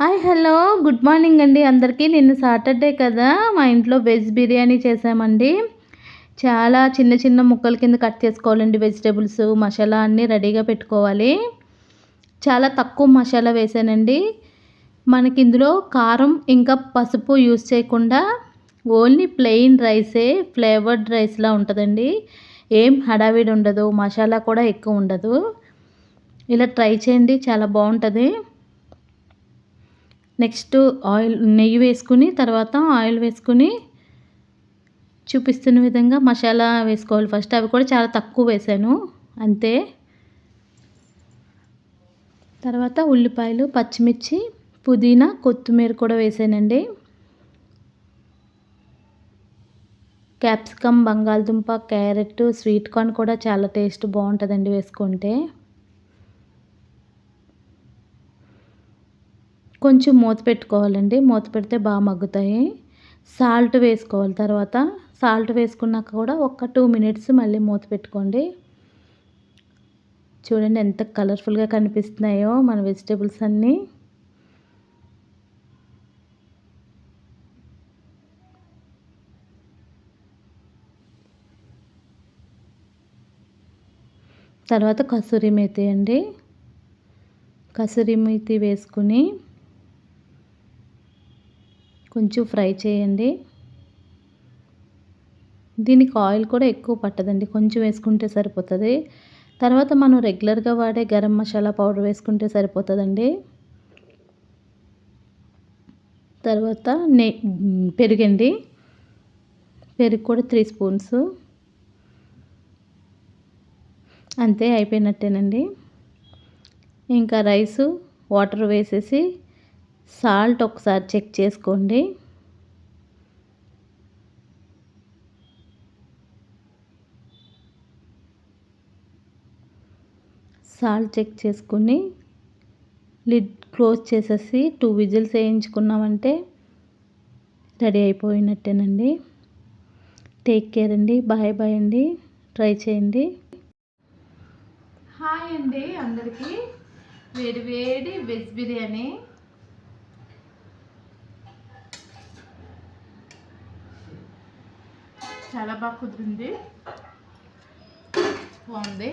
Hi hello good morning అండి అందరికీ. నిన్న సాటర్డే కదా, మా ఇంట్లో వెజ్ బిర్యానీ చేసామండి. చాలా చిన్న చిన్న ముక్కల కింద కట్ చేసుకోవాలండి. వెజిటేబుల్స్ మసాలా అన్నీ రెడీగా పెట్టుకోవాలి. చాలా తక్కువ మసాలా వేసానండి. మనకి ఇందులో కారం ఇంకా పసుపు యూస్ చేయకుండా ఓన్లీ ప్లెయిన్ రైసే, ఫ్లేవర్డ్ రైస్లా ఉంటుందండి. ఏం హడావిడి ఉండదు, మసాలా కూడా ఎక్కువ ఉండదు. ఇలా ట్రై చేయండి, చాలా బాగుంటుంది. నెక్స్ట్ నెయ్యి వేసుకుని తర్వాత ఆయిల్ వేసుకుని చూపిస్తున్న విధంగా మసాలా వేసుకోవాలి. ఫస్ట్ అవి కూడా చాలా తక్కువ వేసాను అంతే. తర్వాత ఉల్లిపాయలు, పచ్చిమిర్చి, పుదీనా, కొత్తిమీర కూడా వేసానండి. క్యాప్సికమ్, బంగాళదుంప, క్యారెట్, స్వీట్ కార్న్ కూడా చాలా టేస్ట్ బాగుంటుందండి వేసుకుంటే. కొంచెం మూత పెట్టుకోవాలండి, మూత పెడితే బాగా మగ్గుతాయి. సాల్ట్ వేసుకోవాలి. తర్వాత సాల్ట్ వేసుకున్నాక కూడా ఒక 2 మినిట్స్ మళ్ళీ మూత పెట్టుకోండి. చూడండి ఎంత కలర్ఫుల్గా కనిపిస్తున్నాయో మన వెజిటేబుల్స్ అన్నీ. తర్వాత కసూరి మేతి అండి, కసూరి మేతి వేసుకుని కొంచెం ఫ్రై చేయండి. దీనికి ఆయిల్ కూడా ఎక్కువ పట్టదండి, కొంచెం వేసుకుంటే సరిపోతుంది. తర్వాత మనం రెగ్యులర్గా వాడే గరం మసాలా పౌడర్ వేసుకుంటే సరిపోతుందండి. తర్వాత పెరుగండి, పెరుగు కూడా 3 స్పూన్స్ అంతే, అయిపోయినట్టేనండి. ఇంకా రైసు వాటర్ వేసేసి సాల్ట్ ఒకసారి చెక్ చేసుకోండి. సాల్ట్ చెక్ చేసుకుని లిడ్ క్లోజ్ చేసేసి 2 విజిల్స్ వేయించుకున్నామంటే రెడీ అయిపోయినట్టేనండి. టేక్ కేర్ అండి, బాయ్ బాయ్ అండి, ట్రై చేయండి. హాయ్ అండి అందరికీ. వేడి వేడి వెజ్ బిర్యానీ చాలా బాగా కుదిరింది, బాగుంది.